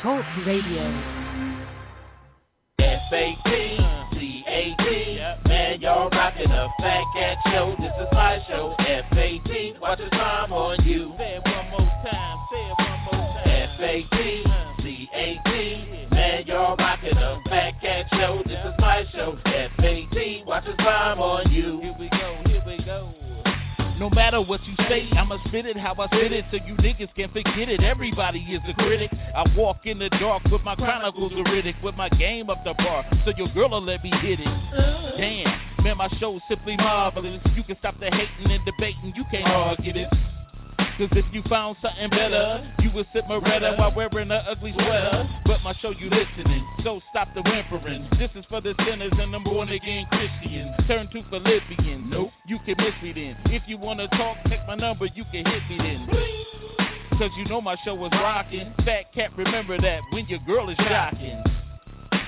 Talk Radio. Fatcat, man, y'all rockin' the Fatcat show. This is my show. FAT, watch the time on you. Say it one more time. FAT, man, y'all rockin' the Fatcat show. This is my show. FAT, watch the time on you. Here we go. No matter what you say, I'ma spit it how I spit it so you niggas can't forget it. Everybody is a critic. I walk in the dark with my chronicles veridic, with my game up the bar, so your girl will let me hit it. Damn, man, my show's simply marvelous. You can stop the hating and debating, you can't argue it. Cause if you found something better, you would sit Moretta while wearing an ugly sweater. But my show you listening, so stop the whimpering. This is for the sinners and the born again Christians. Turn to Philippians. Nope, you can miss me then. If you wanna talk, take my number, you can hit me then. Cause you know my show is rocking. Fatcat, remember that when your girl is shocking.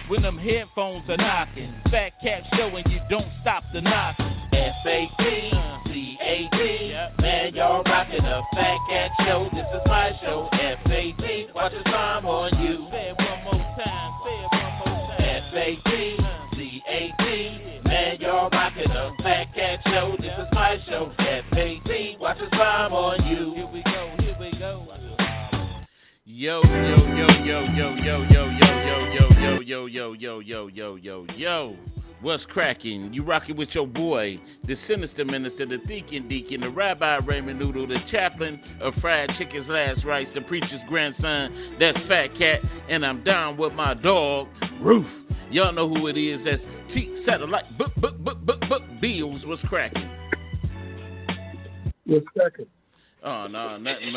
When them headphones are knocking. Fatcat show and you don't stop the knocking. FAT, man, y'all rockin' the Fatcat show. This is my show. FAT, watch the time on you. Say it one more time. FAT, man, y'all rockin' the Fatcat show. This is my show. FAT, watch the time on you. Here we go. Yo, what's cracking? You rocking with your boy, the sinister minister, the deacon, the rabbi Raymond Noodle, the chaplain of fried chicken's last rites, the preacher's grandson, that's Fatcat, and I'm down with my dog, Roof. Y'all know who it is, that's T Satellite, Bills, what's cracking? What's cracking? Oh no, nothing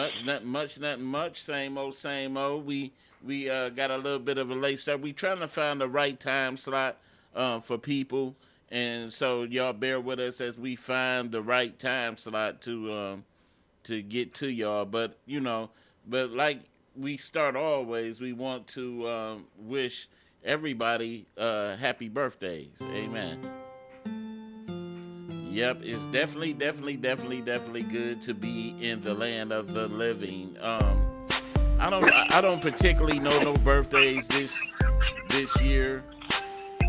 much. Same old. We got a little bit of a late start. We trying to find the right time slot for people, and so y'all bear with us as we find the right time slot to get to y'all. But like we start always, we want to wish everybody happy birthdays. Amen. Yep, it's definitely good to be in the land of the living. I don't particularly know no birthdays this year.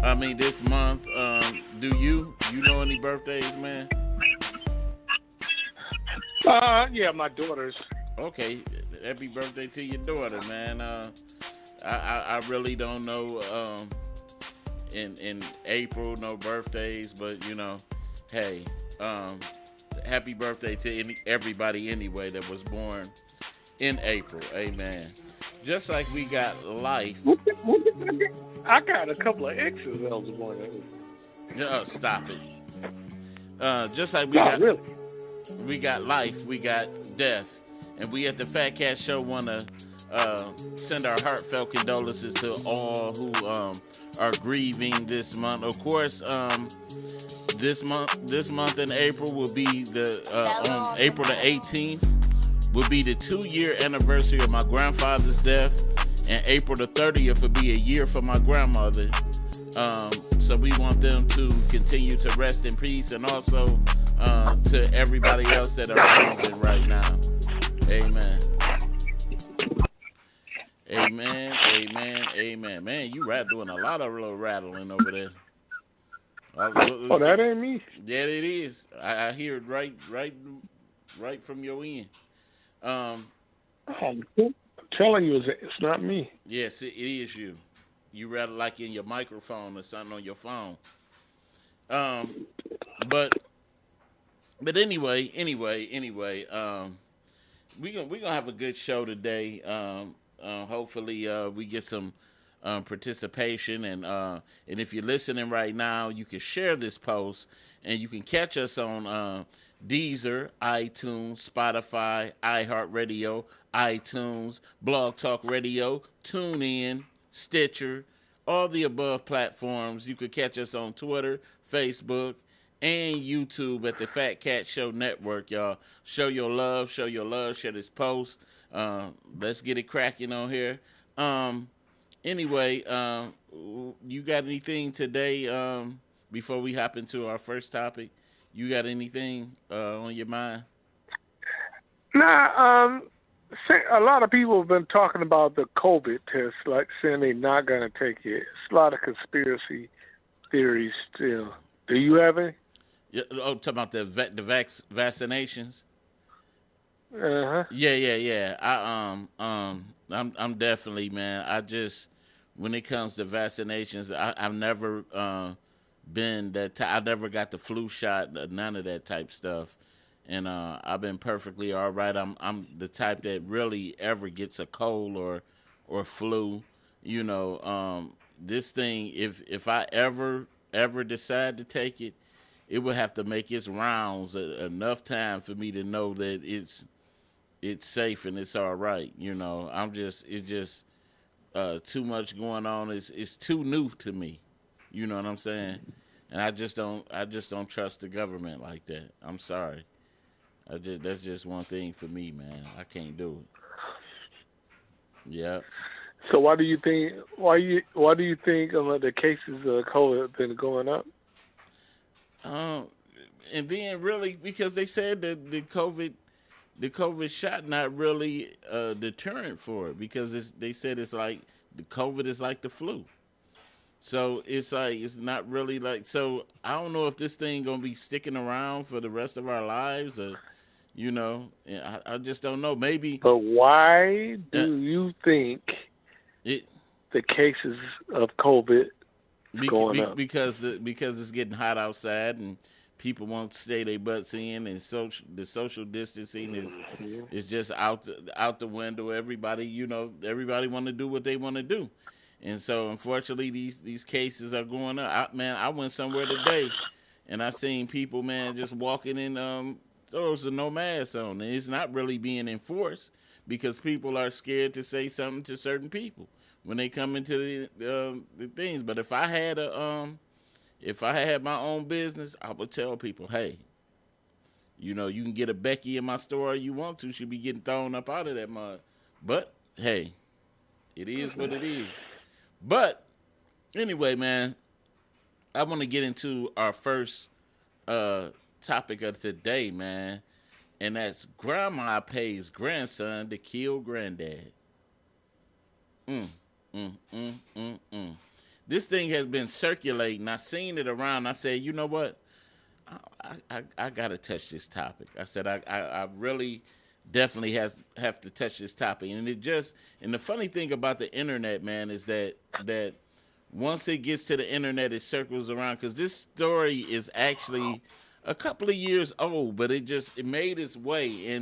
I mean this month. Do you? You know any birthdays, man? Yeah, my daughter's. Okay, happy birthday to your daughter, man. I really don't know in April no birthdays, but hey, happy birthday to everybody anyway that was born in April. Amen. Just like we got life. I got a couple of exes that was born in April. Stop it. Just like we got life, we got death, and we at the Fatcat Show want to send our heartfelt condolences to all who are grieving this month. Of course, this month in April will be on April the 18th will be the 2-year anniversary of my grandfather's death, and April the 30th will be a year for my grandmother. So we want them to continue to rest in peace, and also to everybody else that are grieving right now. Amen. Amen. Man, you doing a lot of little rattling over there. Oh, that ain't me. Yeah, it is. I hear it right from your end. I'm telling you, it's not me. Yes, it is you. You rattle like in your microphone or something on your phone. But anyway, we gonna have a good show today. Hopefully, we get some participation, and if you're listening right now, you can share this post, and you can catch us on Deezer, iTunes, Spotify, iHeartRadio, iTunes, Blog Talk Radio, TuneIn, Stitcher, all the above platforms. You could catch us on Twitter, Facebook, and YouTube at the Fatcat Show Network, y'all. Show your love, share this post. Let's get it cracking on here. Anyway, you got anything today before we hop into our first topic? You got anything on your mind? Nah, A lot of people have been talking about the COVID test, like saying they're not going to take it. It's a lot of conspiracy theories still. Do you have any? Yeah, talking about the vaccinations. Uh-huh. Yeah. I'm definitely, man. I just, when it comes to vaccinations, I've never been that. I never got the flu shot, none of that type stuff, and I've been perfectly all right. I'm the type that really ever gets a cold or flu. You know, this thing, if I ever decide to take it, it would have to make its rounds enough time for me to know that it's safe and it's all right. You know, it's just too much going on. It's too new to me. You know what I'm saying? And I just don't trust the government like that. I'm sorry. That's just one thing for me, man. I can't do it. Yep. So why do you think the cases of COVID have been going up? And then really because they said that the COVID shot not really a deterrent for it because they said it's like the COVID is like the flu. So it's like it's not really like, so I don't know if this thing gonna be sticking around for the rest of our lives or, you know, I just don't know. Maybe. But why do you think the cases of COVID going up? Because it's getting hot outside and people won't stay their butts in, and the social distancing is just out the window. Everybody want to do what they want to do. And so, unfortunately, these cases are going up. I went somewhere today, and I seen people, man, just walking in stores with no mask on, and it's not really being enforced because people are scared to say something to certain people when they come into the things. But if I had my own business, I would tell people, hey, you know, you can get a Becky in my store you want to. She'll be getting thrown up out of that mud. But hey, it is what it is. But anyway, man, I want to get into our first topic of today, man, and that's grandma pays grandson to kill granddad. This thing has been circulating. I seen it around. I said, you know what? I got to touch this topic. I said, I really definitely have to touch this topic. And the funny thing about the internet, man, is that once it gets to the internet, it circles around, because this story is actually a couple of years old, but it made its way.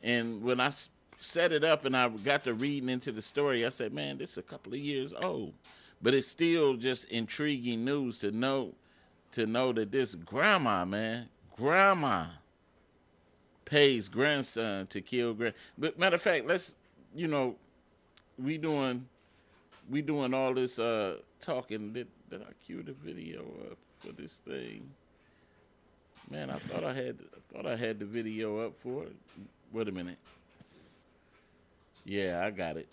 And when I set it up and I got to reading into the story, I said, man, this is a couple of years old. But it's still just intriguing news to know that this grandma pays grandson to kill grand. But matter of fact, let's, you know, we doing all this talking. Did I cue the video up for this thing? Man, I thought I had the video up for it. Wait a minute. Yeah, I got it.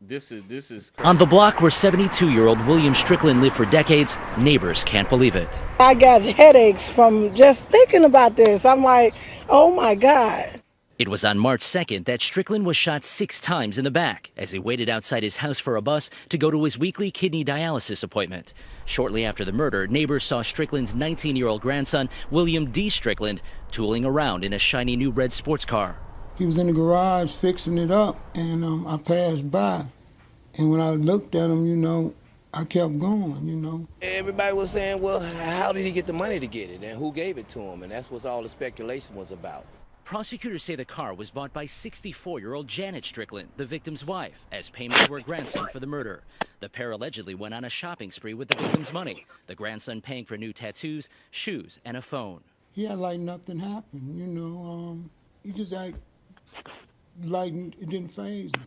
This is crazy. On the block where 72-year-old William Strickland lived for decades, neighbors can't believe it. I got headaches from just thinking about this. I'm like, oh my God. It was on March 2nd that Strickland was shot 6 times in the back as he waited outside his house for a bus to go to his weekly kidney dialysis appointment. Shortly after the murder, neighbors saw Strickland's 19-year-old grandson, William D. Strickland, tooling around in a shiny new red sports car. He was in the garage fixing it up, and I passed by. And when I looked at him, you know, I kept going, you know. Everybody was saying, well, how did he get the money to get it, and who gave it to him? And that's what all the speculation was about. Prosecutors say the car was bought by 64-year-old Janet Strickland, the victim's wife, as payment to her grandson for the murder. The pair allegedly went on a shopping spree with the victim's money, the grandson paying for new tattoos, shoes, and a phone. He had like nothing happened, you know. He just act like it didn't faze him.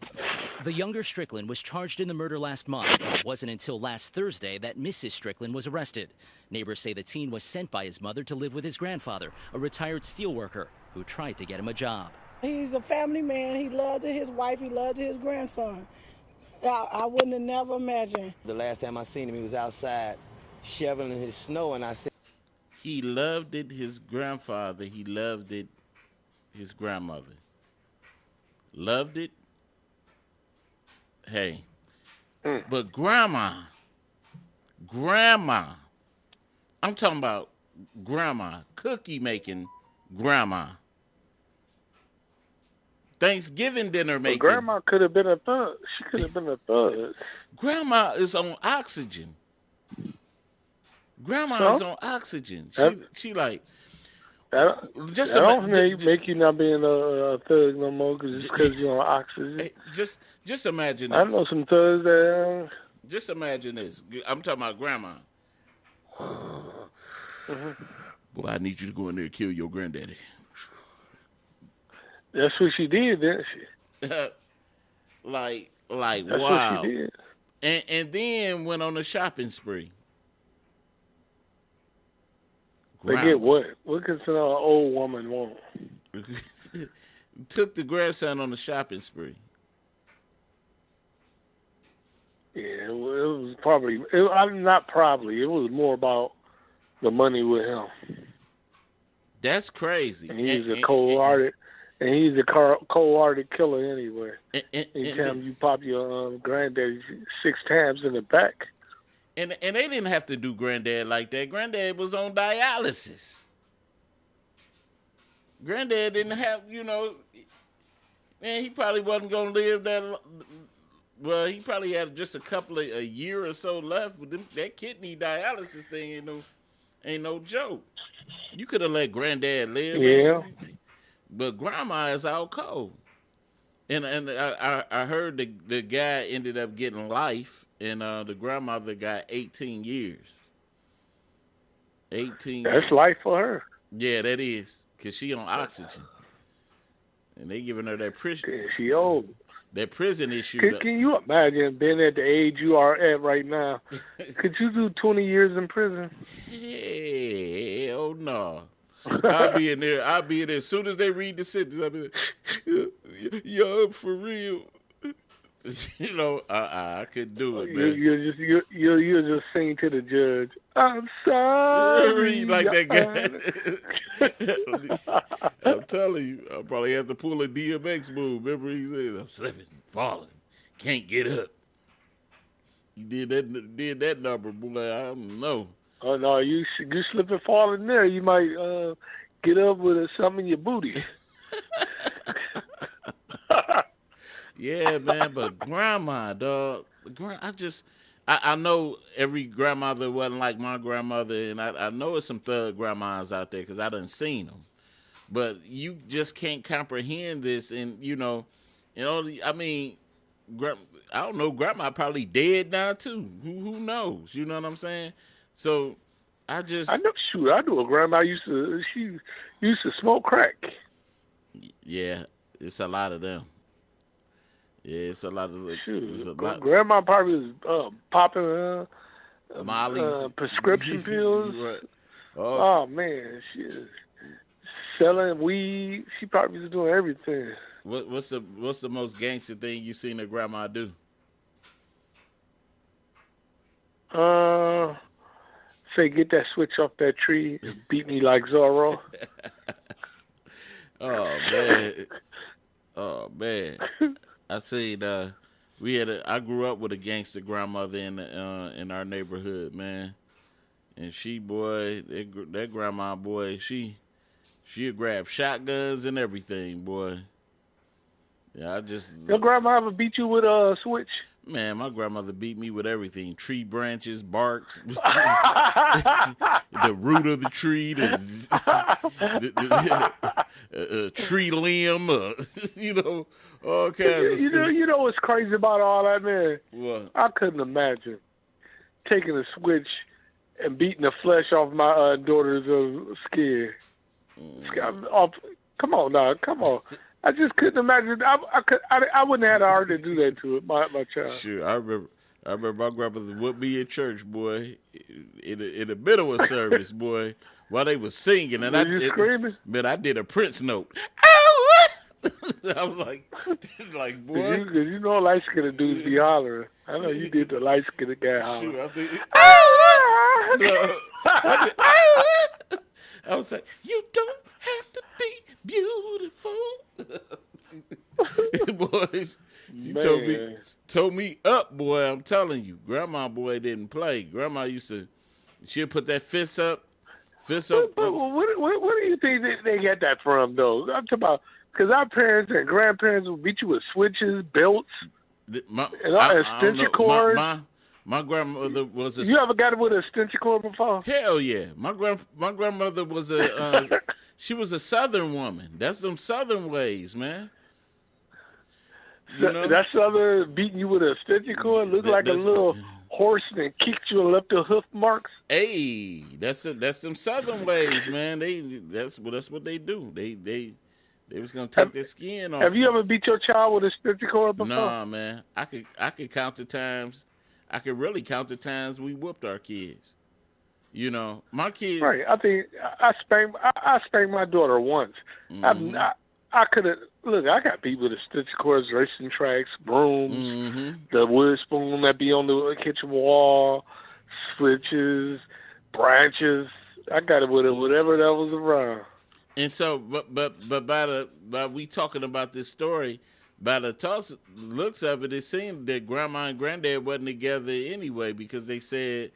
The younger Strickland was charged in the murder last month, but it wasn't until last Thursday that Mrs. Strickland was arrested. Neighbors say the teen was sent by his mother to live with his grandfather, a retired steelworker, who tried to get him a job. He's a family man. He loved his wife. He loved his grandson. I wouldn't have never imagined. The last time I seen him, he was outside shoveling his snow, and I said, he loved it, his grandfather. He loved it, his grandmother. loved it. Hey, but grandma, I'm talking about grandma, cookie making grandma, Thanksgiving dinner making. But grandma could have been a thug. She could have been a thug. Grandma is on oxygen. Grandma So? is on oxygen. She like. That don't make you not being a thug no more because you're on oxygen. Hey, just imagine this. I know some thugs that. Just imagine this. I'm talking about grandma. Boy, I need you to go in there and kill your granddaddy. That's what she did, didn't she? like That's wow. what she did. And then went on a shopping spree. They get what? What can an old woman want? Took the grandson on the shopping spree. Yeah, it was probably. Not probably. It was more about the money with him. That's crazy. And he's a cold-hearted. And he's a cold-hearted killer anyway. Anytime you pop your granddaddy 6 times in the back. And they didn't have to do Granddad like that. Granddad was on dialysis. Granddad didn't have, man, he probably wasn't going to live that. Well, he probably had just a year or so left. But that kidney dialysis thing ain't no joke. You could have let Granddad live. Yeah. Man. But Grandma is out cold. And I heard the guy ended up getting life. And the grandmother got 18 years. 18 That's years. life for her. Yeah, that is. Because she on oxygen. And they giving her that prison. She old. That prison issue. Can you imagine being at the age you are at right now? Could you do 20 years in prison? Hell no. I'll be in there. As soon as they read the sentence, I'll be like, yo, for real. I couldn't do it, man. You'll just sing to the judge. I'm sorry. Like that guy. I'm telling you, I'll probably have to pull a DMX move. Remember he said, I'm slipping, falling, can't get up. You did that number, boy. I don't know. Oh no, you slip and fall in there. You might get up with something in your booty. Yeah, man, but grandma, dog. I know every grandmother wasn't like my grandmother, and I know there's some thug grandmas out there because I done seen them. But you just can't comprehend this, and I mean, I don't know, grandma probably dead now too. Who knows? You know what I'm saying? So I know. Shoot, I knew a grandma used to smoke crack. Yeah, it's a lot of them. Yeah, it's a lot of. Grandma probably was popping Molly's prescription pills. Right. Oh man, she is selling weed. She probably was doing everything. What's the most gangster thing you seen a grandma do? Say, get that switch off that tree and beat me like Zorro. Oh man. I seen I grew up with a gangster grandmother in our neighborhood, man. And that grandma, boy, she'd grab shotguns and everything, boy. Yeah, Your grandma ever beat you with a switch? Man, my grandmother beat me with everything. Tree branches, barks, the root of the tree, the tree limb, all kinds of stuff. You know what's crazy about all that, man? What? I couldn't imagine taking a switch and beating the flesh off my daughter's skin. Come on now, come on. I just couldn't imagine. I wouldn't have had the heart to do that to my child. Sure, I remember my grandmother would be in church, boy, in the middle of service, boy, while they was singing, and screaming? Man, I did a Prince note. I was like, boy, because you know light skinned dudes be hollering. I know you did the light skinned guy hollering. Shoot, I was like, you don't have to be beautiful. Boy, she Man. told me up, boy. I'm telling you, Grandma, boy, didn't play. Grandma she'd put that fist up. But what do you think they get that from, though? I'm talking about, because our parents and grandparents would beat you with switches, belts, and extension cords. My grandmother was a. You ever got it with an extension cord before? Hell yeah. My grandmother was she was a Southern woman. That's them Southern ways, man. You know? That Southern beating you with an extension cord looked like a little horse and kicked you and left the hoof marks. Hey, that's them Southern ways, man. That's what they do. They was gonna take their skin off. Have you ever beat your child with a extension cord before? Nah, man. I could count the times. I could really count the times we whooped our kids. You know, my kids. Right. I think I spanked my daughter once. Mm-hmm. I could have. Look, I got beat with extension cords, racing tracks, brooms, Mm-hmm. the wood spoon that be on the kitchen wall, switches, branches. I got it with whatever that was around. And so, but by we talking about this story, by the looks of it, it seemed that Grandma and Granddad wasn't together anyway, because they said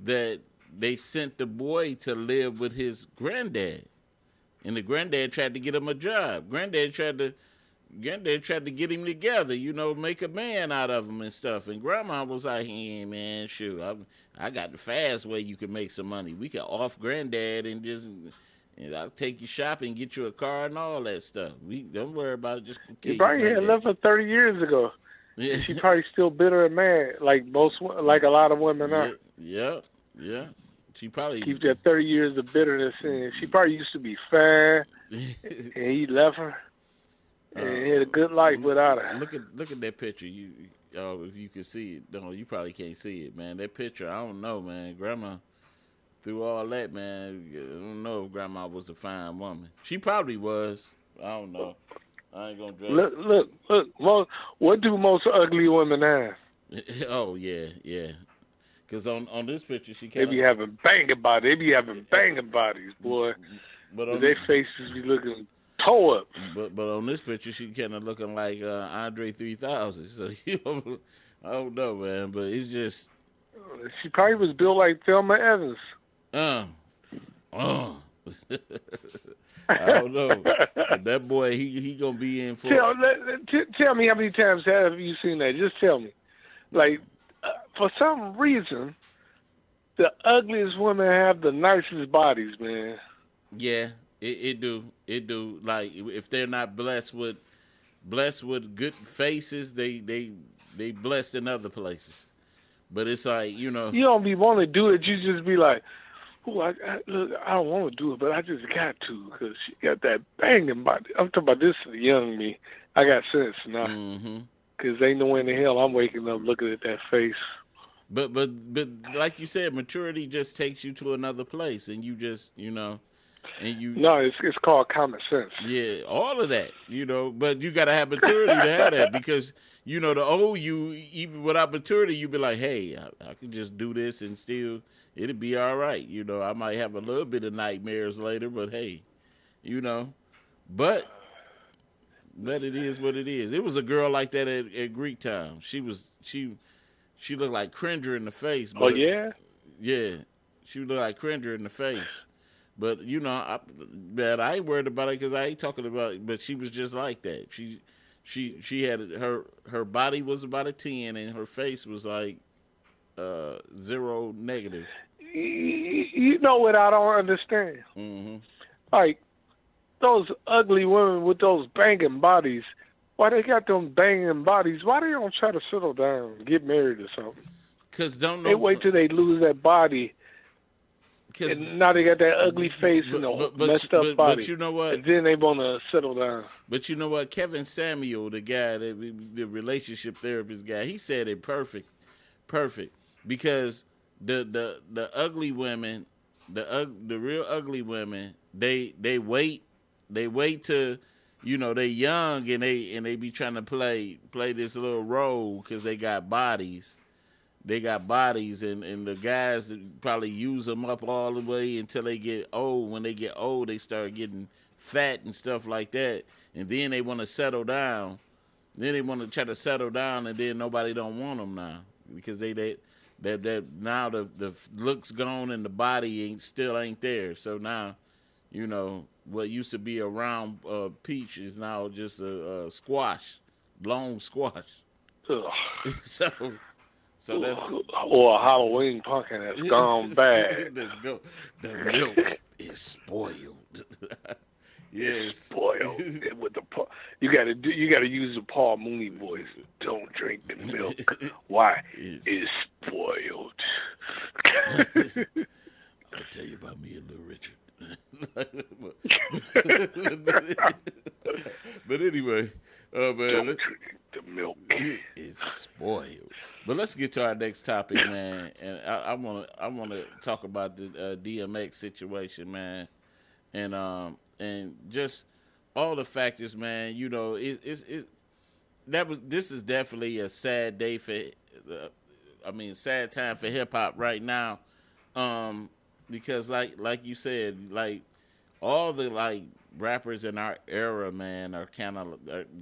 that they sent the boy to live with his granddad, and the granddad tried to get him a job. Granddad tried to get him together, you know, make a man out of him and stuff. And Grandma was like, "Hey man, shoot, I got the fast way you can make some money. We can off Granddad and just." And I'll take you shopping, get you a car, and all that stuff. We don't worry about it. Just he probably had left her 30 years ago. Yeah. She probably still bitter and mad, like a lot of women are. Yeah. She probably keep that 30 years of bitterness in. She probably used to be fair, and he left her, and had a good life without her. Look at that picture. If you can see it, no, you probably can't see it, man. That picture, I don't know, man. Grandma. Through all that, man, I don't know if Grandma was a fine woman. She probably was. I don't know. I ain't gonna judge. Look. What do most ugly women have? Oh yeah. Because on this picture, she they be having banging bodies. They be having banging bodies, boy. But their faces be looking toe up. But on this picture, she kind of looking like Andre 3000. So I don't know, man. But it's just. She probably was built like Thelma Evans. I don't know. But that boy, he gonna be in for. Tell me how many times have you seen that? Just tell me. Like, for some reason, the ugliest women have the nicest bodies, man. Yeah, it do. Like, if they're not blessed with good faces, they blessed in other places. But it's like, you know. You don't be want to do it. You just be like, "Oh, I don't want to do it, but I just got to because she got that banging body." I'm talking about this young me. I got sense now. Because ain't no way in the hell I'm waking up looking at that face. But like you said, maturity just takes you to another place, and you just, you know. No, it's called common sense. Yeah, all of that, you know. But you got to have maturity to have that, because, you know, the old you, even without maturity, you be like, hey, I can just do this and still, it'll be all right. You know, I might have a little bit of nightmares later, but hey, you know. But it is what it is. It was a girl like that at Greek Town. She looked like Cringer in the face. But, oh, yeah? Yeah. She looked like Cringer in the face. But, you know, I ain't worried about it because I ain't talking about it. But she was just like that. She had her body was about a 10 and her face was like 0 negative. You know what I don't understand? Mm-hmm. Like, those ugly women with those banging bodies, why they got them banging bodies? Why they don't try to settle down, get married or something? Because they wait till they lose that body. And now they got that ugly face and the messed up body. But you know what? And then they want to settle down. But you know what? Kevin Samuel, the guy, the relationship therapist guy, he said it perfect. Because the ugly women, the real ugly women, they wait to, you know, they young and they be trying to play this little role because they got bodies. They got bodies, and the guys probably use them up all the way until they get old. When they get old, they start getting fat and stuff like that. and then they want to settle down. Then they want to try to settle down, and then nobody don't want them now because they now the looks gone and the body still ain't there. So now, you know, what used to be a round peach is now just a squash, long squash. so that's or a Halloween pumpkin that's gone bad. Let's go. The milk is spoiled. Yes, spoiled. With you gotta use the Paul Mooney voice. Don't drink the milk. Why? It's spoiled. I'll tell you about me and Little Richard. But anyway, man, don't drink the milk. It's spoiled. But let's get to our next topic, man. And I wanna talk about the DMX situation, man, and just all the factors, man. You know, this is definitely a sad day sad time for hip hop right now, because like you said, like all the like rappers in our era, man, are kind of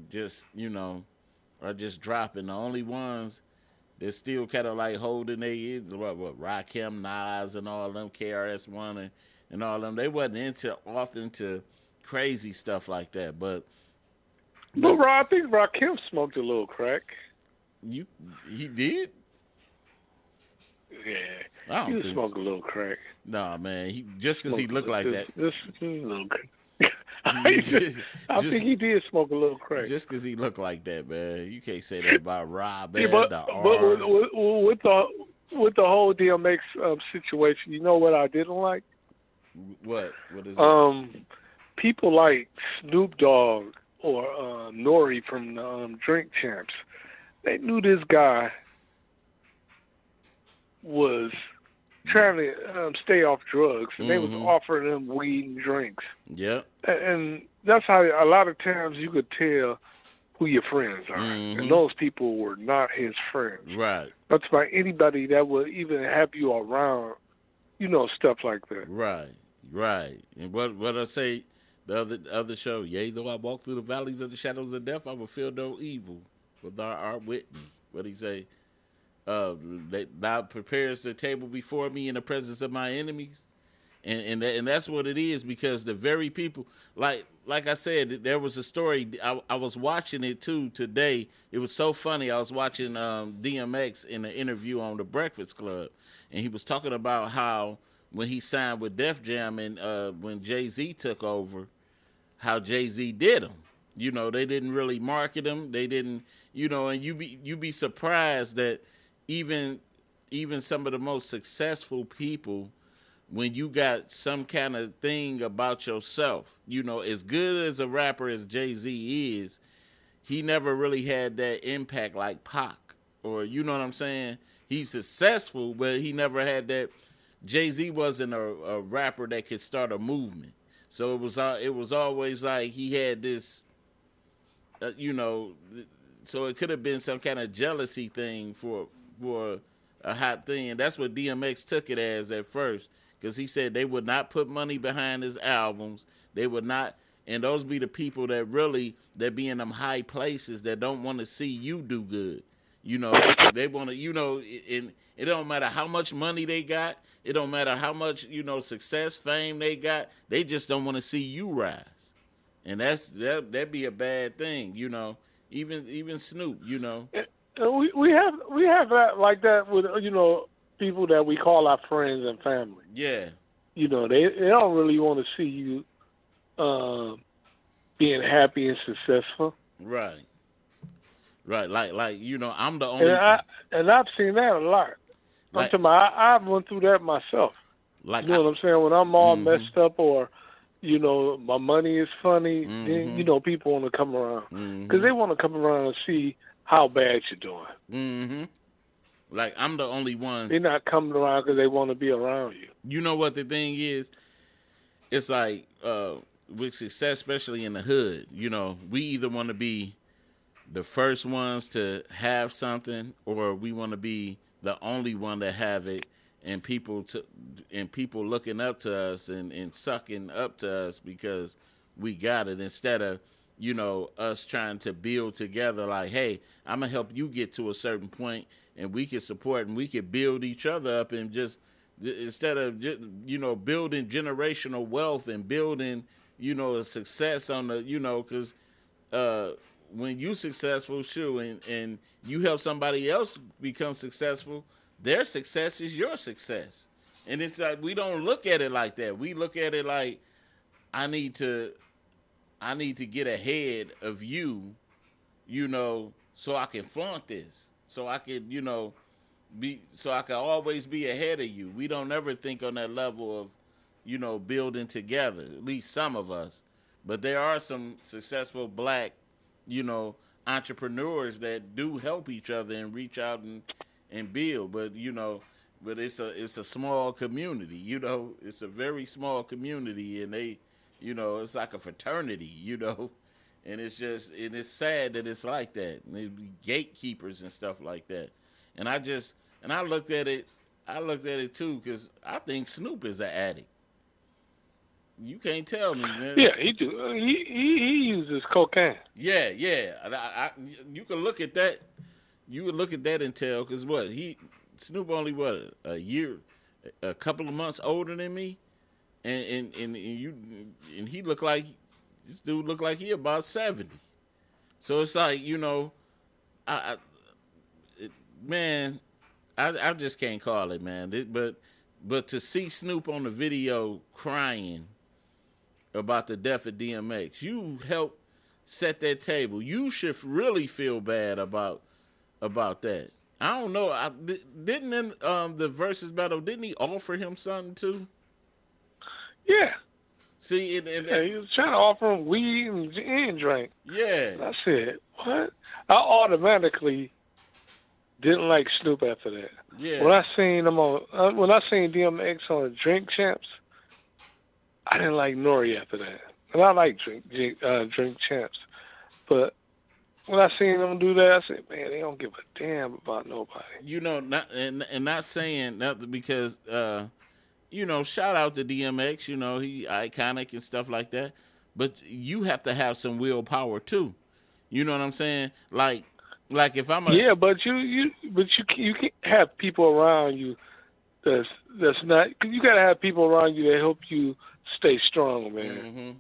just dropping. The only ones that still kind of like holding their Rakim, Nas, and all them, KRS-One and all them. They wasn't often into crazy stuff like that, but I think Rakim smoked a little crack. He did? Yeah, he smoked a little crack. Nah, man, just because he looked like that. Just a little crack. I think he did smoke a little crack. Just because he looked like that, man. You can't say that about Rob. Yeah, but with the whole DMX situation, you know what I didn't like? What is it? People like Snoop Dogg or Nori from the Drink Champs. They knew this guy was trying to stay off drugs, and they was offering him weed and drinks. Yeah. And that's how a lot of times you could tell who your friends are. And those people were not his friends. Right. That's by anybody that would even have you around, stuff like that. Right. And what I say the other show, yea, though I walk through the valleys of the shadows of death, I will feel no evil, for thou art with me. What he say? Thou prepares the table before me in the presence of my enemies, and that's what it is, because the very people, like I said, there was a story. I was watching it too today. It was so funny. I was watching DMX in an interview on the Breakfast Club, and he was talking about how when he signed with Def Jam and when Jay-Z took over, how Jay-Z did him. They didn't really market him. They didn't, and you be surprised that even some of the most successful people, when you got some kind of thing about yourself, as good as a rapper as Jay-Z is, he never really had that impact like Pac, or you know what I'm saying? He's successful, but he never had that. Jay-Z wasn't a rapper that could start a movement. So it was always like he had this, so it could have been some kind of jealousy thing for a hot thing. And that's what DMX took it as at first, because he said they would not put money behind his albums. They would not, and those be the people that be in them high places that don't want to see you do good. They want to, and it don't matter how much money they got. It don't matter how much, success, fame they got. They just don't want to see you rise. And that'd be a bad thing, even Snoop, We have that like that with people that we call our friends and family. Yeah. They don't really want to see you being happy and successful. Right. Like I'm the only. And I've seen that a lot. I'm talking about, I've went through that myself. What I'm saying? When I'm all messed up, or my money is funny, then people want to come around because they want to come around and see how bad you're doing. Like, I'm the only one. They're not coming around because they want to be around you. You know what the thing is? It's like with success, especially in the hood, we either want to be the first ones to have something, or we want to be the only one to have it, and people looking up to us and sucking up to us because we got it, instead of you know, us trying to build together. Like, hey, I'm gonna help you get to a certain point, and we can support and we can build each other up, and just instead of just, you know, building generational wealth and building, you know, a success on the, you know, because when you successful, sure, and you help somebody else become successful, their success is your success. And it's like, we don't look at it like that. We look at it like, I need to get ahead of you, you know, so I can flaunt this, so I can, you know, so I can always be ahead of you. We don't ever think on that level of, you know, building together, at least some of us. But there are some successful black, you know, entrepreneurs that do help each other and reach out and build. But, you know, but it's a small community, you know, it's a very small community, and they, you know, it's like a fraternity, you know, and it's just, and it's sad that it's like that. And they be gatekeepers and stuff like that. And I looked at it too, because I think Snoop is an addict. You can't tell me, man. Yeah, he do. He uses cocaine. Yeah. You can look at that. You would look at that and tell, because Snoop only a year, a couple of months older than me, and he looked like, this dude looked like he about 70. So it's like, you know, I just can't call it, man. But to see Snoop on the video crying about the death of DMX, you helped set that table. You should really feel bad about that. I don't know. Didn't in the versus battle, didn't he offer him something too? Yeah. See, yeah, he was trying to offer him weed and drink. Yeah. I said, what? I automatically didn't like Snoop after that. Yeah. When I seen DMX on Drink Champs, I didn't like Nori after that. And I like Drink Champs, but when I seen them do that, I said, man, they don't give a damn about nobody. You know, not saying that because, you know, shout out to DMX, you know, he iconic and stuff like that. But you have to have some willpower too. You know what I'm saying? Like if I'm but you can't have people around you that's not, because you gotta have people around you that help you stay strong, man. Mm-hmm.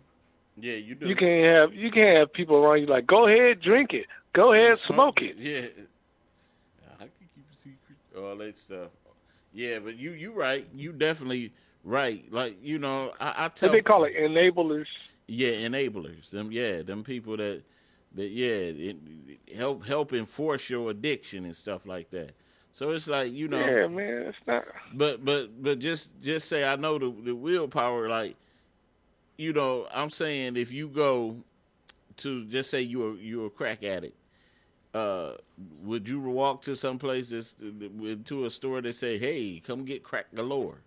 Yeah, you do. You can't have people around you like, go ahead, drink it, go ahead, smoke it. Yeah, I can keep a secret, all that stuff. Yeah, but you right. You definitely right. Like, you know, I tell. What they call it, enablers. Yeah, enablers. Them people that help enforce your addiction and stuff like that. So it's like, you know. Yeah, man, it's not. But just say, I know the willpower. Like, you know, I'm saying if you go to, just say you're a crack addict. Would you walk to some places, to a store that say, hey, come get crack galore?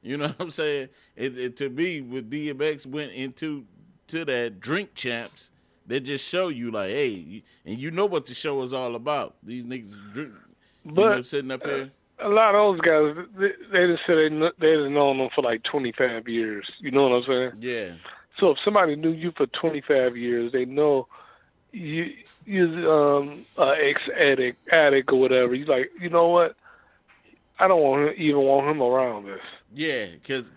You know what I'm saying? To me, with DMX went into that Drink Champs, they just show you like, hey, and you know what the show is all about. These niggas drink, sitting up here. A lot of those guys, they just said they done known them for like 25 years. You know what I'm saying? Yeah. So if somebody knew you for 25 years, they know you're ex-addict or whatever. You like, you know what? I don't even want him around us. Yeah, because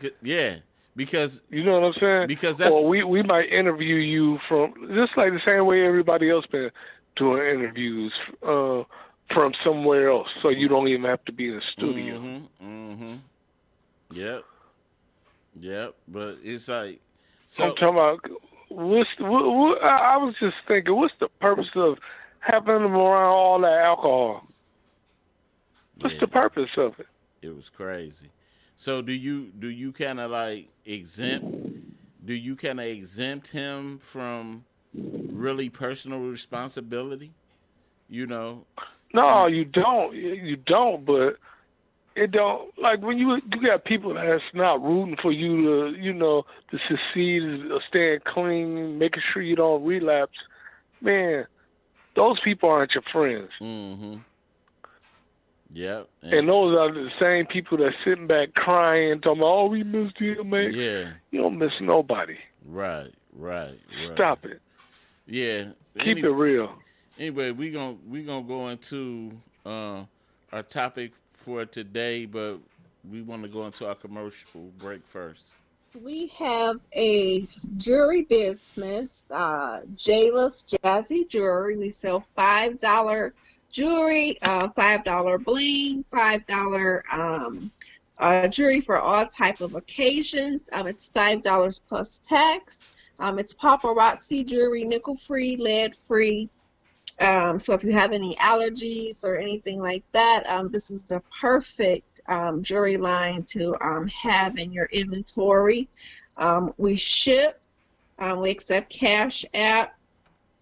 you know what I'm saying? Because that's, or we might interview you from just like the same way everybody else been doing interviews from somewhere else, so you don't even have to be in the studio. Mm-hmm. Yep. But it's like, so I'm talking about. I was just thinking, what's the purpose of having them around all that alcohol? What's the purpose of it? It was crazy. So do you kind of like exempt him from really personal responsibility? You know? No, you don't. You don't. But it don't, like when you got people that's not rooting for you to, you know, to succeed or staying clean, making sure you don't relapse. Man, those people aren't your friends. Mm-hmm. Yep. And those are the same people that's sitting back crying, talking about, oh, we miss DMX. Yeah. You don't miss nobody. Right. Stop it. Yeah. Keep it real. Anyway, we gonna go into our topic for today, but we want to go into our commercial break first. So we have a jewelry business, Jayla's Jazzy Jewelry. We sell $5 jewelry, $5 bling, $5 jewelry for all type of occasions. It's $5 plus tax. It's paparazzi jewelry, nickel-free, lead-free. So if you have any allergies or anything like that, this is the perfect jewelry line to have in your inventory. We ship, we accept Cash App,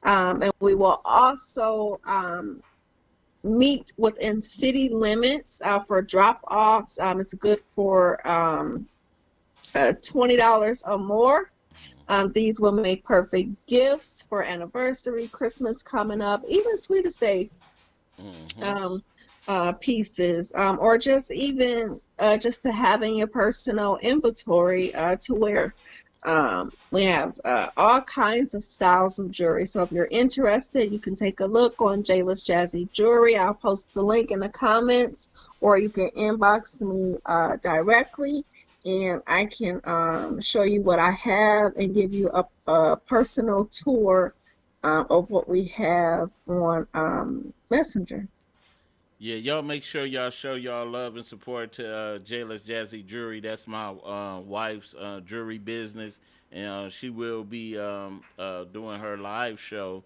and we will also meet within city limits for drop-offs. It's good for $20 or more. These will make perfect gifts for anniversary, Christmas coming up, even Sweetest Day pieces, or just even just to have in your personal inventory to wear. We have all kinds of styles of jewelry. So if you're interested, you can take a look on Jayla's Jazzy Jewelry. I'll post the link in the comments, or you can inbox me directly. And I can show you what I have and give you a personal tour of what we have on Messenger. Yeah, y'all make sure y'all show y'all love and support to Jayla's Jazzy Jewelry. That's my wife's jewelry business, and she will be doing her live show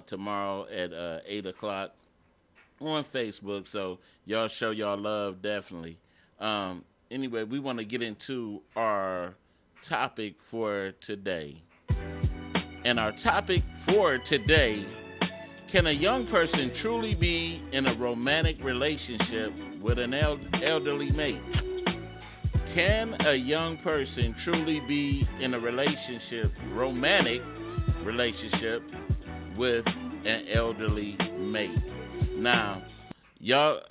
tomorrow at 8 o'clock on Facebook. So y'all show y'all love, definitely. Anyway, we want to get into our topic for today. And our topic for today: can a young person truly be in a romantic relationship with an elderly mate? Can a young person truly be in a romantic relationship with an elderly mate? Now, y'all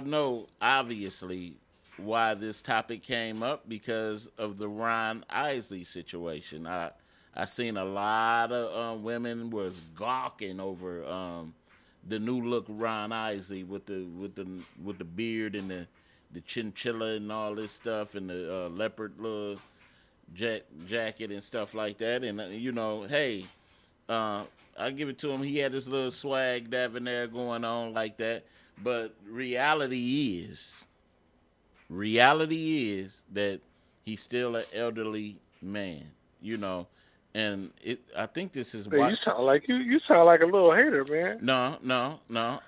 know, obviously, why this topic came up, because of the Ron Isley situation. I seen a lot of women was gawking over the new look Ron Isley with the beard and the chinchilla and all this stuff, and the leopard little jacket and stuff like that. And hey, I give it to him. He had this little swag down there going on like that. But reality is that he's still an elderly man, and I think this is why. why. You sound like you sound like a little hater, man. No.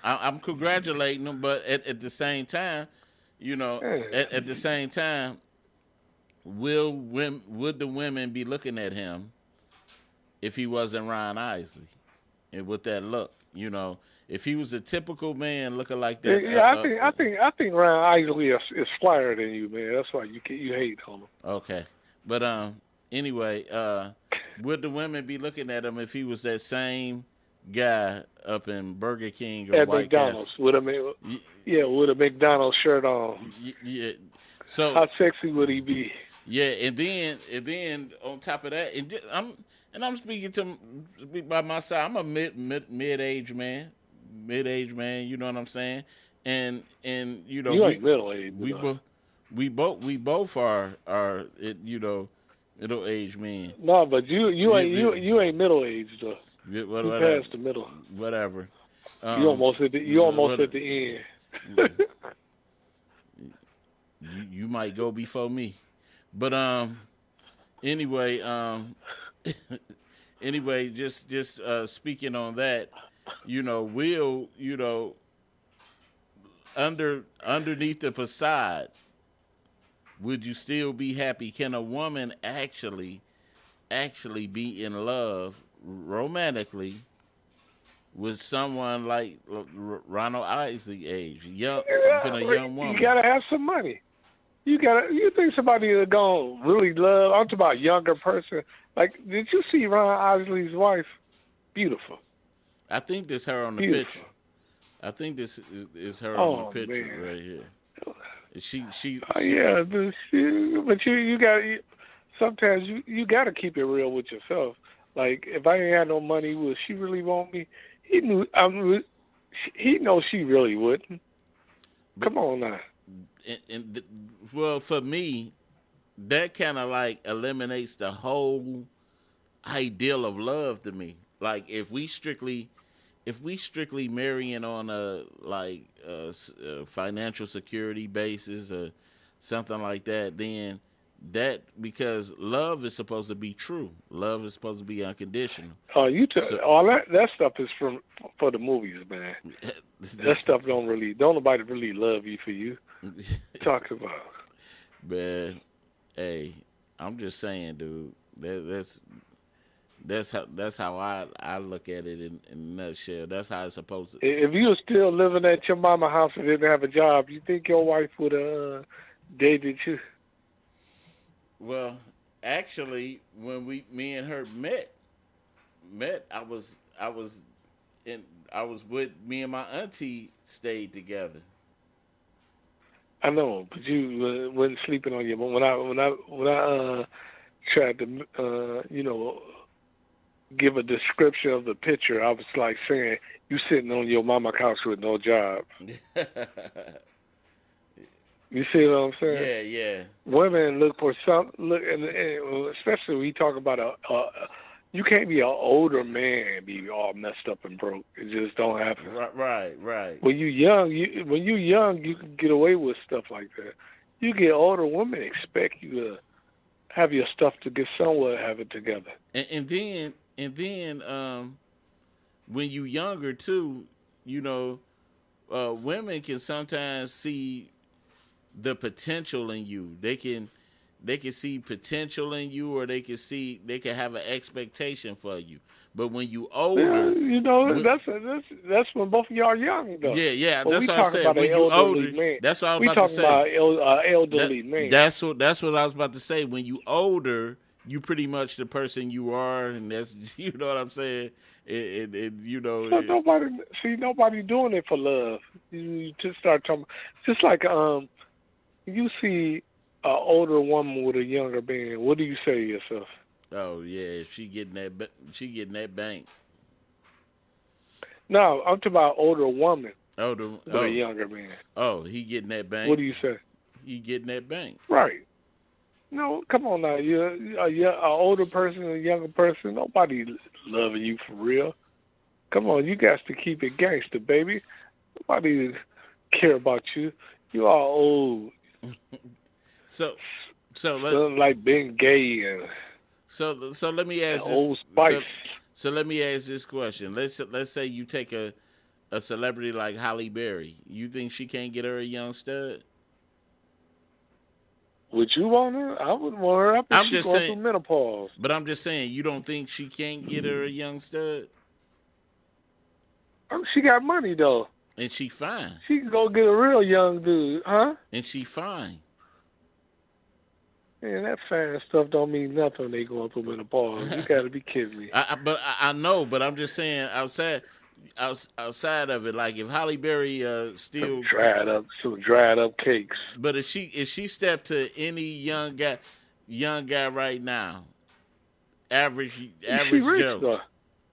I'm congratulating him, but at the same time, at the same time, would the women be looking at him if he wasn't Ron Isley, and with that look, If he was a typical man looking like that, I think Ron Isley is flyer than you, man. That's why you hate on him. Okay, but anyway, would the women be looking at him if he was that same guy up in Burger King or at White McDonald's Castle? with a McDonald's shirt on? Yeah. So how sexy would he be? Yeah, and then on top of that, I'm speaking by my side. I'm a mid-age man. You know what I'm saying? And you ain't middle age. We both are middle aged men. No, but you ain't middle aged though. You past the middle. Whatever. You almost at the end. You might go before me, but anyway, just speaking on that, we'll underneath the facade, would you still be happy? Can a woman actually be in love romantically with someone like Ronald Isley age, young woman? You gotta have some money. You think somebody is gonna really love? I'm talking about a younger person. Like, did you see Ron Isley's wife? Beautiful. I think this her on the picture. I think this is her on the picture, man. Right here. She yeah, but you got sometimes you got to keep it real with yourself. Like, if I ain't had no money, would she really want me? He knew. He knows she really wouldn't. But Come on now. well, for me, that kind of like eliminates the whole ideal of love to me. Like if we strictly marrying on a a financial security basis or something like that, then that because love is supposed to be true. Love is supposed to be unconditional. Oh, So all that stuff is for the movies, man. That stuff don't nobody really love you for you. Talk about. man, hey, I'm just saying, dude. That's how I look at it in a nutshell. That's how it's supposed to. If you were still living at your mama house and didn't have a job, you think your wife would have dated you? Well, actually, when me and her met, I was with me and my auntie stayed together. I know, but you wasn't sleeping on your mom. When I tried to give a description of the picture, I was like saying you sitting on your mama couch with no job. You see what I'm saying? Yeah. Women look for and especially when you talk about you can't be an older man and be all messed up and broke. It just don't happen. Right. When you young, you can get away with stuff like that. You get older, women expect you to have your stuff to get somewhat have it together. And then when you younger too, women can sometimes see the potential in you. They can see potential in you, or they can have an expectation for you. But when you older, that's when both of y'all are young, though. Yeah. But That's what I said. When you older, that's what I was about to say. We talking about elderly man. That's what I was about to say. When you older, you pretty much the person you are, and that's you know what I'm saying. Nobody doing it for love. You just start talking. Just like you see an older woman with a younger man. What do you say to yourself? Oh yeah, she getting that bank. No, I'm talking about older woman with a younger man. Oh, he getting that bank. What do you say? He getting that bank. Right. No, come on now. You're an older person and a younger person. Nobody loving you for real. Come on, you got to keep it gangster, baby. Nobody care about you. You are old. So like being gay and so let me ask this. Old Spice. So let me ask this question. Let's say you take a celebrity like Halle Berry. You think she can't get her a young stud? Would you want her? I wouldn't want her. I think she's going through menopause. But I'm just saying, you don't think she can't get her a young stud? She got money though. And she fine. She can go get a real young dude, huh? And she fine. Man, that fine stuff don't mean nothing when they going through menopause. You got to be kidding me. I know, but I'm just saying outside of it, like if Halle Berry still some dried up cakes. But if she stepped to any young guy right now, average Joe. Though.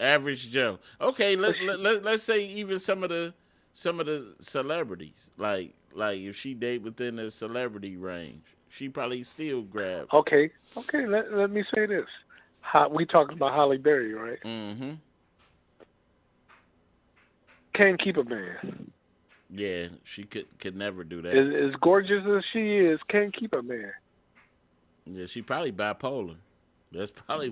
Average Joe. Okay, let's say even some of the celebrities, like if she date within the celebrity range, she probably still grab. Okay. Let me say this. We talking about Halle Berry, right? Mm-hmm. Can't keep a man. Yeah, she could never do that. As gorgeous as she is, can't keep a man. Yeah, she probably bipolar. That's probably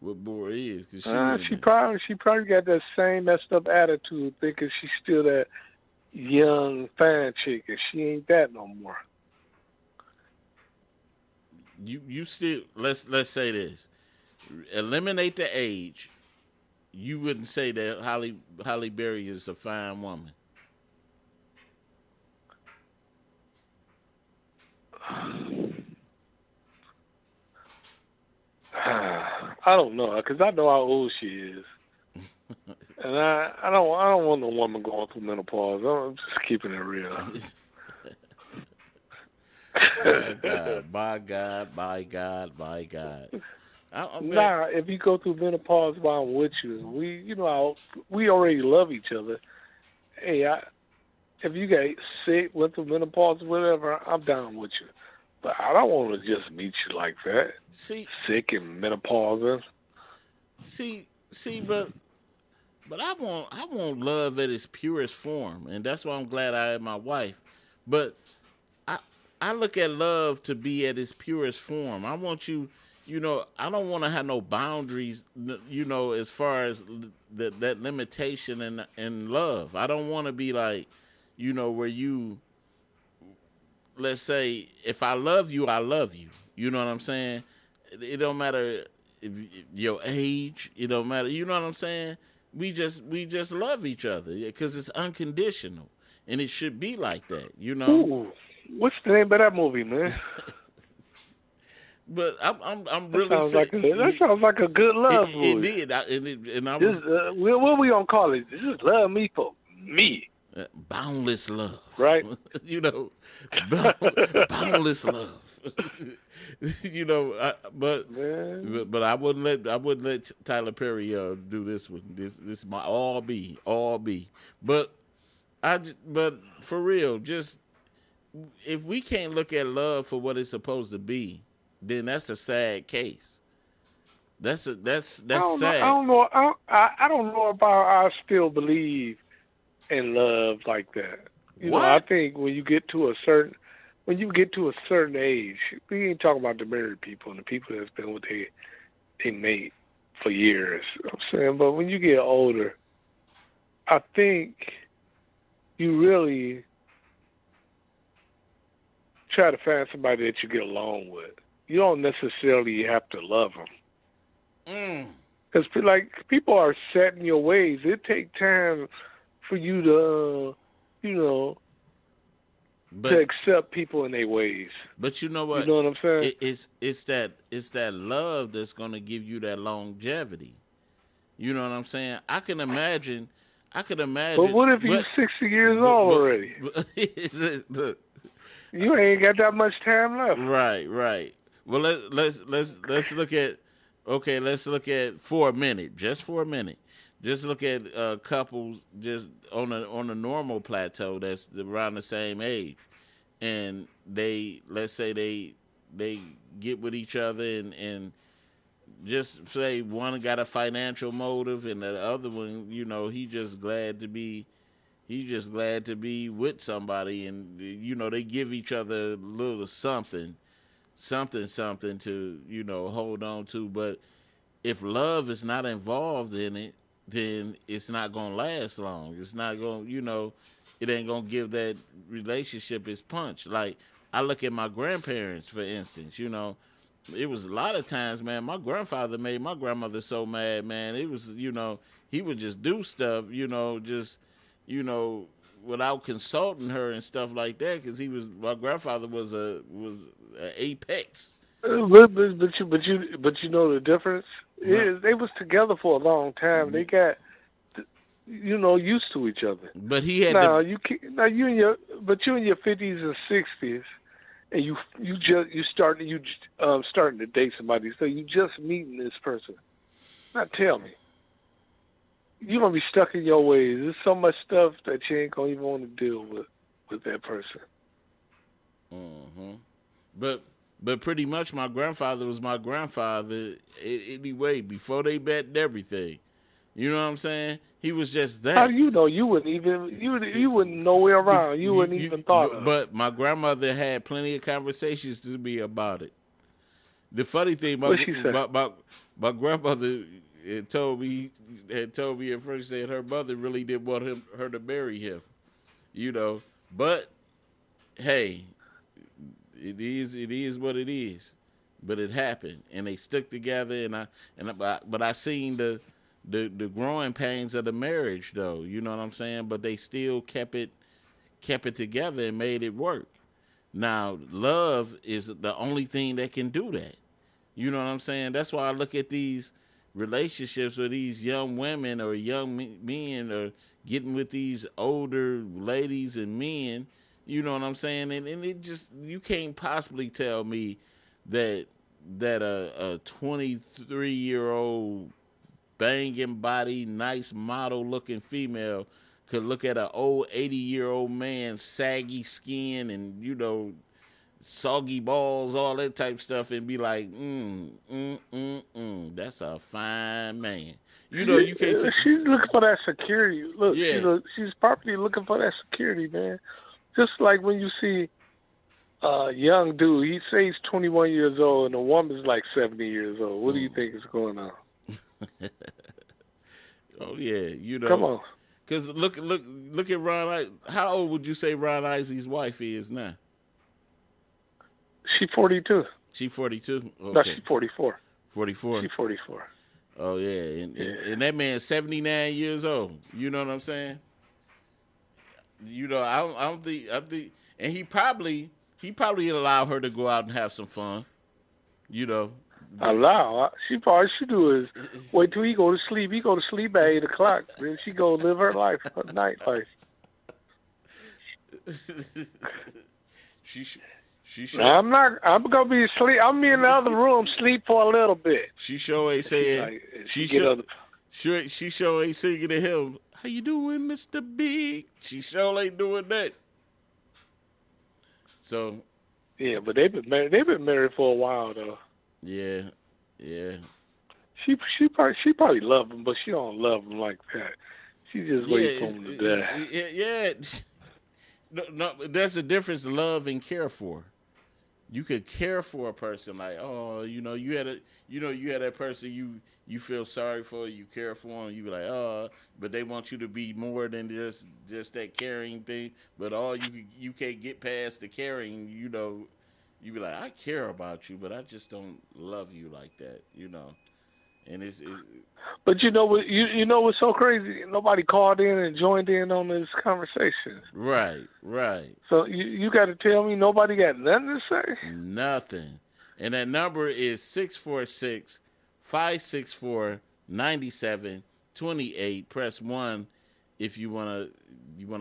what Boar is. She probably got that same messed up attitude, thinking she's still that young fine chick, and she ain't that no more. You still let's say this. Eliminate the age. You wouldn't say that Halle Berry is a fine woman. I don't know, because I know how old she is, and I don't want no woman going through menopause. I'm just keeping it real. My God. Nah, if you go through menopause while I'm with you, we already love each other. Hey, if you got sick, went through menopause, whatever, I'm down with you. But I don't want to just meet you like that. Sick and menopause. But I want love at its purest form, and that's why I'm glad I had my wife. But I look at love to be at its purest form. I want you, I don't want to have no boundaries, as far as that limitation in love. I don't want to be like, where you, let's say, if I love you, I love you. You know what I'm saying? It don't matter if your age. It don't matter. You know what I'm saying? We just love each other because it's unconditional, and it should be like that. Ooh, what's the name of that movie, man? But I'm that really sounds like a good love movie. It did, and I was. What we gonna call it? Just love me for me. Boundless love, right? Boundless love. But I wouldn't let Tyler Perry do this one. This is my all be. But for real, just if we can't look at love for what it's supposed to be, then that's a sad case. That's sad. I don't know. I don't know if I still believe in love like that. I think when you get to a certain age, we ain't talking about the married people and the people that's been with their mate for years. I'm saying, but when you get older, I think you really try to find somebody that you get along with. You don't necessarily have to love them. Because people are set in your ways. It takes time for you to, to accept people in their ways. But you know what? You know what I'm saying? It's that love that's going to give you that longevity. You know what I'm saying? I can imagine. But what if you're 60 years old already? Look, you ain't got that much time left. Right. Well, let's look at. Okay, let's look at for a minute. Just look at couples just on a normal plateau that's around the same age, and let's say they get with each other and just say one got a financial motive and the other one, he's just glad to be with somebody, and they give each other a little something to hold on to. But if love is not involved in it, then it's not gonna last long. It's not gonna, it ain't gonna give that relationship its punch. Like I look at my grandparents, for instance. It was a lot of times, man. My grandfather made my grandmother so mad, man. It was, he would just do stuff, without consulting her and stuff like that, because my grandfather was an apex. But you know the difference is they was together for a long time. They got used to each other. But he had you in your 50s and 60s, and you starting to date somebody. So you just meeting this person. Now tell me, you're gonna be stuck in your ways. There's so much stuff that you ain't gonna even want to deal with that person. But pretty much my grandfather was my grandfather anyway, before they bet and everything. You know what I'm saying? He was just that. How do you know? You wouldn't nowhere around. You wouldn't even thought of it. But my grandmother had plenty of conversations to me about it. The funny thing, my grandmother had told me at first, said her mother really didn't want her to marry him. But hey, it is what it is. But it happened, and they stuck together. But I seen the growing pains of the marriage, though. You know what I'm saying? But they still kept it together and made it work. Now, love is the only thing that can do that. You know what I'm saying? That's why I look at these relationships where these young women or young men are getting with these older ladies and men. You know what I'm saying? And it just, you can't possibly tell me that that a 23-year-old banging body, nice model looking female could look at an old 80-year-old man, saggy skin and, you know, soggy balls, all that type stuff, and be like, that's a fine man. You know, you can't. She's looking for that security. Look, Yeah. she's probably looking for that security, man. Just like when you see a young dude, he says he's 21 years old, and the woman's like 70 years old. What do you think is going on? Oh yeah, you know. Come on. Because look at Ron. How old would you say Ron Isley's wife is now? She's 42. She 42. Okay. No, she's 44. 44. She's 44. Oh yeah, and that man's 79 years old. You know what I'm saying? You know, I don't think, and he probably allow her to go out and have some fun. You know, Allow. She probably should do is wait till he go to sleep. He go to sleep at 8 o'clock. Then she go live her life, her night life. She should. I'm gonna be asleep. I'm in the other room, sleep for a little bit. She sure ain't saying. She sure ain't singing to him. How you doing, Mr. Big? She sure ain't doing that. So. Yeah, but they've been married for a while though. Yeah. She probably love him, but she don't love him like that. She just waits for him to die. Yeah. No, there's a difference, love and care for. You could care for a person like, oh, you had that person you feel sorry for, you care for them, you be like, oh, but they want you to be more than just that caring thing. But all you can't get past the caring, you be like, I care about you, but I just don't love you like that, And it's But you know what's so crazy? Nobody called in and joined in on this conversation. Right. So you got to tell me nobody got nothing to say? Nothing. And that number is 646-564-9728. Press 1 if you wanna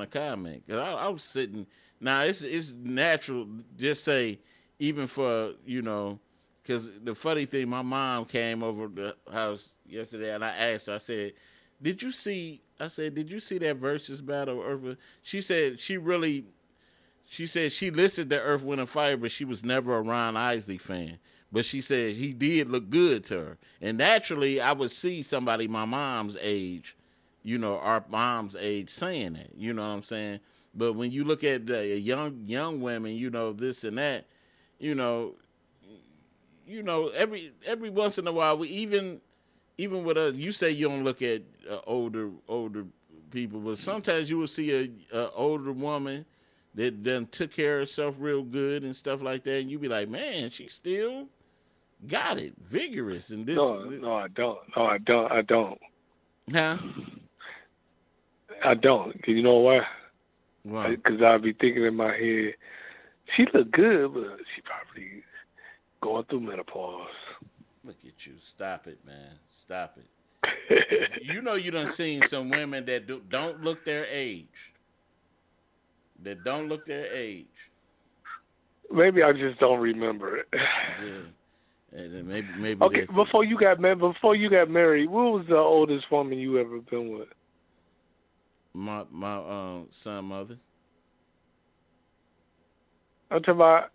comment. 'Cause I was sitting. Now it's natural. Just say even for Because the funny thing, my mom came over the house yesterday, and I asked her, I said, did you see that Versus battle? She said she listened to Earth, Wind, and Fire, but she was never a Ron Isley fan. But she said he did look good to her. And naturally, I would see somebody my mom's age, our mom's age saying that. You know what I'm saying? But when you look at young women, this and that, every once in a while, we even with us, you say you don't look at older people, but sometimes you will see a older woman that done took care of herself real good and stuff like that, and you be like, man, she still got it, vigorous, and this. No, I don't. Huh? I don't. You know why? Why? Because I'll be thinking in my head, she look good, but she probably going through menopause. Look at you. Stop it, man. Stop it. You done seen some women that don't look their age. Maybe I just don't remember it. Yeah. And maybe okay, before you got married, what was the oldest woman you ever been with? My son mother. I'm talking about,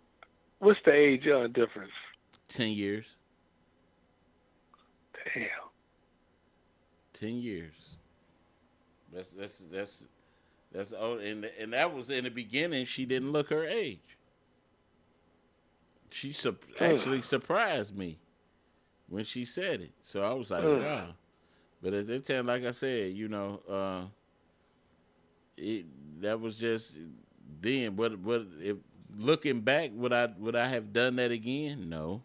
what's the age difference? 10 years. Damn. 10 years. That's old, and that was in the beginning. She didn't look her age. She actually surprised me when she said it. So I was like, wow. But at that time, like I said, that was just then. But if looking back, would I have done that again? No.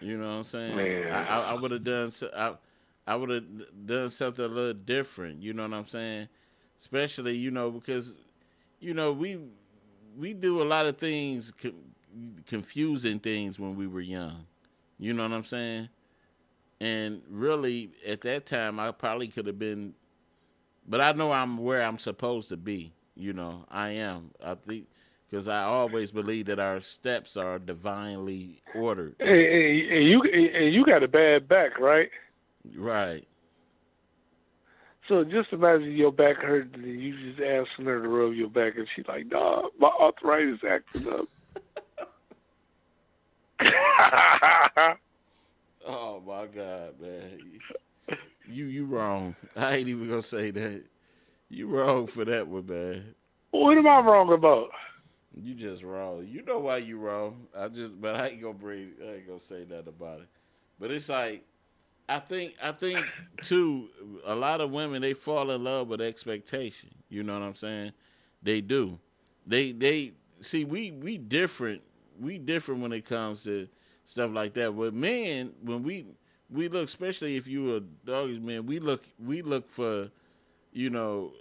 You know what I'm saying? Man. I would have done. I would have done something a little different. You know what I'm saying? Especially, because, we do a lot of things, confusing things when we were young. You know what I'm saying? And really, at that time, I probably could have been, but I know I'm where I'm supposed to be. I am. I think, because I always believe that our steps are divinely ordered. And you got a bad back, right? Right. So just imagine your back hurt and you just asking her to rub your back and she's like, "Nah, my arthritis acting up." Oh my God, man. You wrong. I ain't even gonna say that. You wrong for that one, man. What am I wrong about? You just wrong. You know why you wrong. But I ain't gonna say nothing about it. But it's like, I think too, a lot of women, they fall in love with expectation. You know what I'm saying? They do. They see, we different. We different when it comes to stuff like that. With men, when we look, especially if you a doggies man, we look for, you know,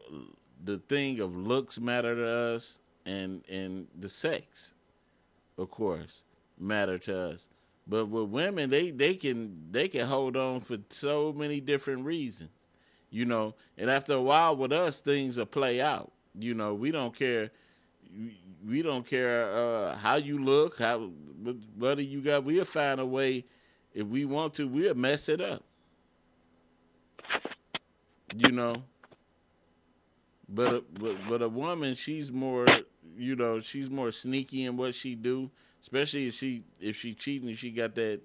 the thing of looks matter to us, and the sex, of course, matter to us. But with women, they can hold on for so many different reasons, you know. And after a while, with us, things will play out. You know, we don't care. We don't care how you look, whether you got. We'll find a way, if we want to. We'll mess it up. You know. But a woman, she's more, you know, she's more sneaky in what she do. Especially if she cheating, she got an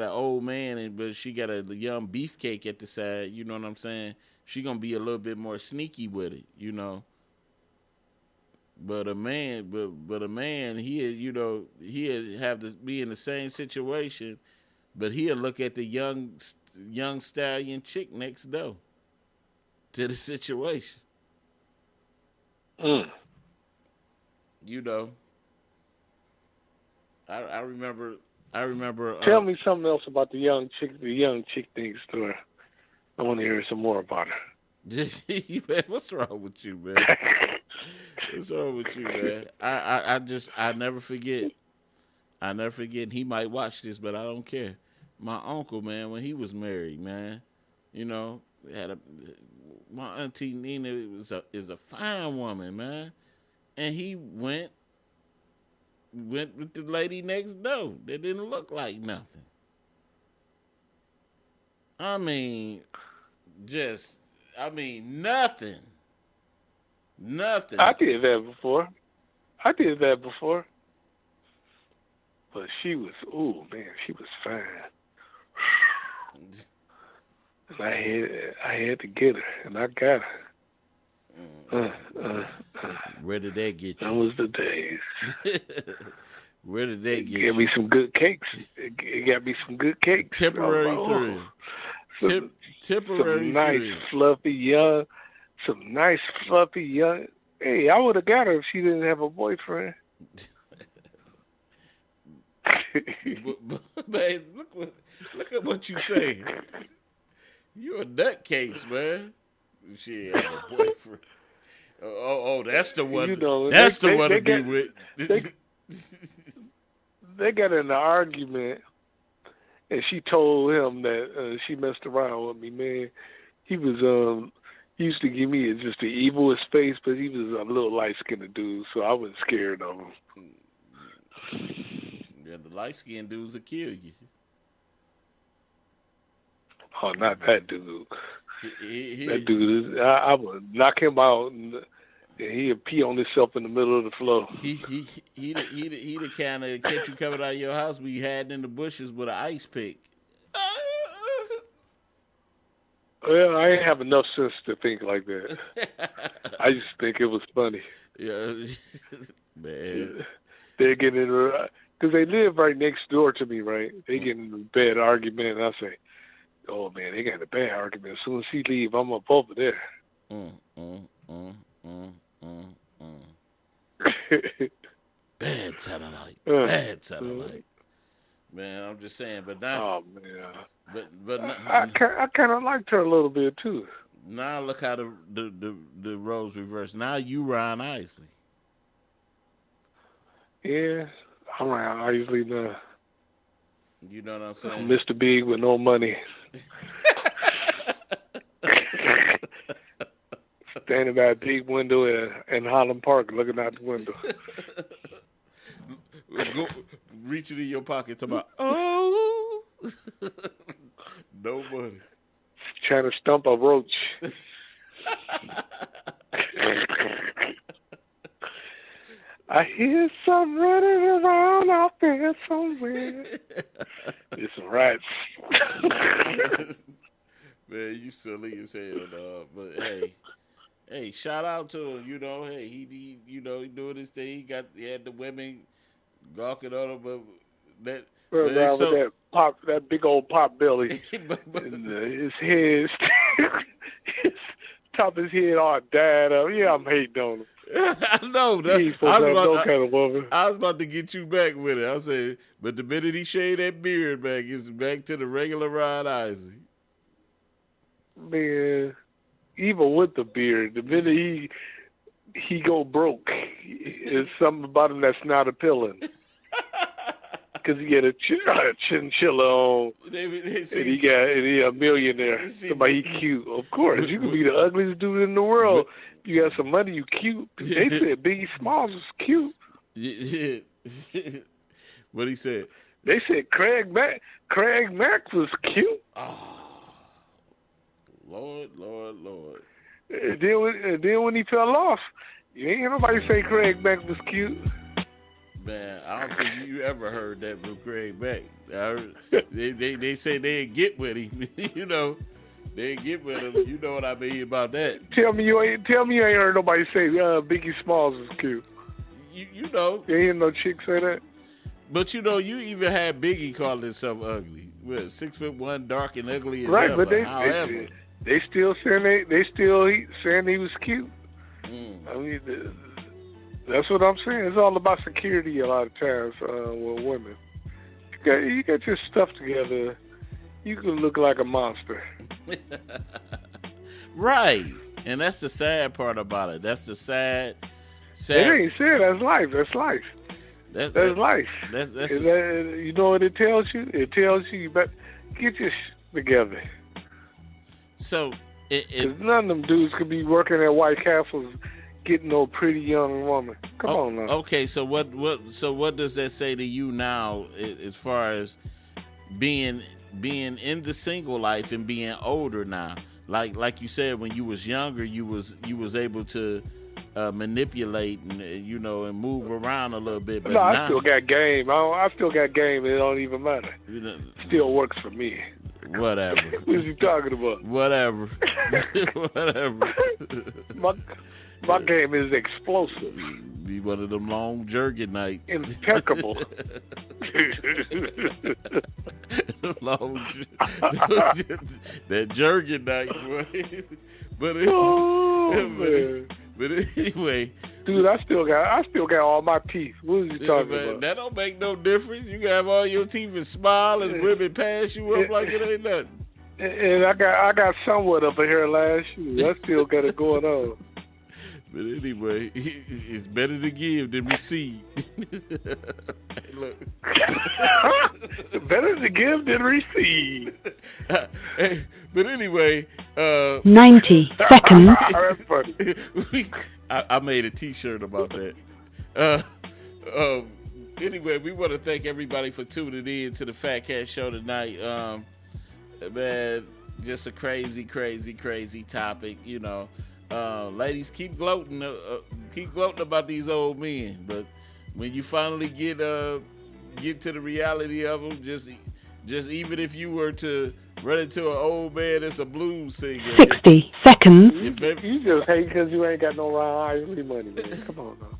old man, but she got a young beefcake at the side. You know what I'm saying? She gonna be a little bit more sneaky with it, you know. But a man, he'll have to be in the same situation, but he'll look at the young stallion chick next door to the situation. You know. I remember. Tell me something else about the young chick next door. I want to hear some more about her. Man, what's wrong with you, man? What's wrong with you, man? I never forget. I never forget. He might watch this, but I don't care. My uncle, man, when he was married, man, you know, my auntie Nina is a fine woman, man, and he went with the lady next door that didn't look like nothing. I mean, nothing. Nothing. I did that before. But she was, she was fine. And I had to get her, and I got her. Where did that get you? That was the days. Where did that get you? Gave me some good cakes. It got me some good cakes. Temporary thrill. Temporary some nice fluffy young. Hey, I would have got her if she didn't have a boyfriend. but, man, look at what you saying. You a nutcase, man. She ain't have a boyfriend. Oh, that's the one. You know, that's the one to be with. They got in an argument, and she told him that she messed around with me, man. He was he used to give me just the evilest face, but he was a little light-skinned dude, so I wasn't scared of him. Yeah, the light-skinned dudes will kill you. Oh, not that dude. That dude, I would knock him out, and he'd pee on himself in the middle of the floor. He the kind of catch you coming out of your house, be hiding in the bushes with an ice pick. Well, I ain't have enough sense to think like that. I just think it was funny. Yeah, man. They get in because they live right next door to me, right? They get in a bad argument, and I say, "Oh man, they got a bad argument. As soon as he leave, I'm up over there." Bad satellite. Bad satellite. Man, I'm just saying, but now. Oh man. But I kind of liked her a little bit too. Now look how the roles reverse. Now you Ryan Isley. Yeah, I'm Ryan Isley now. You know what I'm saying? I'm Mr. Big with no money. standing by a big window in Highland Park looking out the window. Go, reaching in your pocket, talking about, oh, no money. Trying to stump a roach. I hear some running around out there somewhere. There's some rats. Man, you silly as hell, dog. But hey, shout out to him. You know, hey, he he doing his thing. He had the women gawking on him, but that. With that big old pop belly, and his head, his top of his head all dyed up. Yeah, I'm hating on him. I know. I was about to get you back with it. I said, but the minute he shaved that beard back, it's back to the regular Rod Isaac. Man, even with the beard, the minute he go broke, there's something about him that's not appealing. Because he had a chinchilla on, and he a millionaire. Somebody he cute. Of course, you can be the ugliest dude in the world. You got some money, you cute. They said Biggie Smalls was cute. Yeah. What he said? They said Craig Mack was cute. Oh, Lord. And then when he fell off, you ain't hear nobody say Craig Mack was cute. Man, I don't think you ever heard that from Craig Mack. They say they'd get with him. You know, they'd get with him. You know what I mean about that. Tell me you ain't heard nobody say Biggie Smalls was cute. You know. You ain't hear no chick say that. But you know, you even had Biggie calling himself ugly. Well, 6'1", dark and ugly as right, ever. But they still saying he was cute. I mean. That's what I'm saying. It's all about security a lot of times with women. You got your stuff together, you can look like a monster. Right. And that's the sad part about it. That's the sad. It ain't sad. That's life. That's life. That's life. You know what it tells you? It tells you better get your together. So, because none of them dudes could be working at White Castles getting no pretty young woman. Come on now. Okay, so what does that say to you now as far as being in the single life and being older now? Like you said, when you was younger, you was able to manipulate and and move around a little bit. But no, now, I still got game. I still got game. It don't even matter. Still works for me. Whatever. What is you talking about? Whatever. My game is explosive. Be one of them long jerky nights. Impeccable. That jerky night, boy. But anyway, dude, I still got all my teeth. What is you talking about? That don't make no difference. You can have all your teeth and smile and women pass you up like it ain't nothing. And I got somewhat of a hairline. I still got it going on. But anyway, it's better to give than receive. Hey, look. Better to give than receive. But anyway, 90 seconds. I made a T-shirt about that. Anyway, we want to thank everybody for tuning in to the Fatcat Show tonight. Man, just a crazy topic, ladies, keep gloating about these old men, but when you finally get to the reality of them, just even if you were to run into an old man that's a blues singer, 60 seconds. You just hate because you ain't got no Ron Isley money, man. Come on now.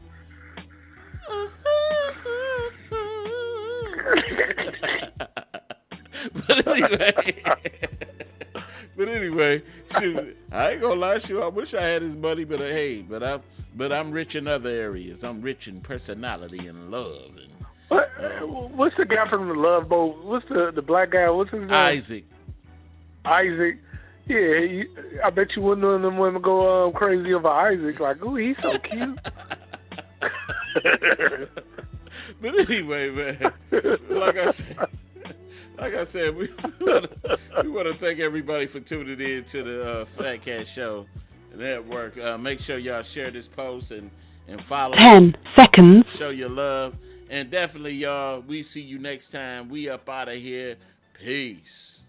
But anyway, shoot, I ain't gonna lie, I wish I had his money, but I'm rich in other areas. I'm rich in personality and love. And what's the guy from the Love Boat? What's the black guy? What's his name? Isaac. Yeah, I bet you wouldn't know them women go crazy over Isaac. Like, ooh, he's so cute. But anyway, man, like I said, we want to thank everybody for tuning in to the Fatcat Show. Network. Make sure y'all share this post and follow. 10 seconds. Show your love. And definitely, y'all, we see you next time. We up out of here. Peace.